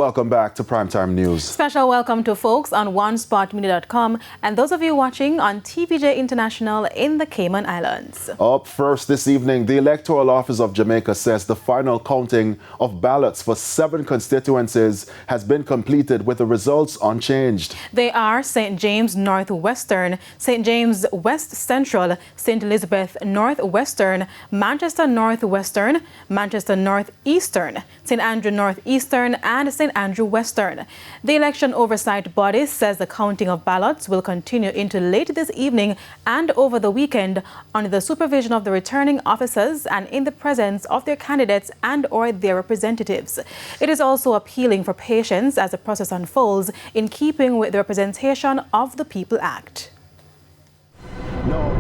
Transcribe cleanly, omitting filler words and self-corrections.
Welcome back to Primetime News. Special welcome to folks on OneSpotMedia.com and those of you watching on TVJ International in the Cayman Islands. Up first this evening, the Electoral Office of Jamaica says the final counting of ballots for 7 constituencies has been completed with the results unchanged. They are St. James Northwestern, St. James West Central, St. Elizabeth Northwestern, Manchester Northwestern, Manchester Northeastern, St. Andrew Northeastern, and St. Andrew Western. The election oversight body says the counting of ballots will continue into late this evening and over the weekend under the supervision of the returning officers and in the presence of their candidates and or their representatives. It is also appealing for patience as the process unfolds in keeping with the Representation of the People Act. No.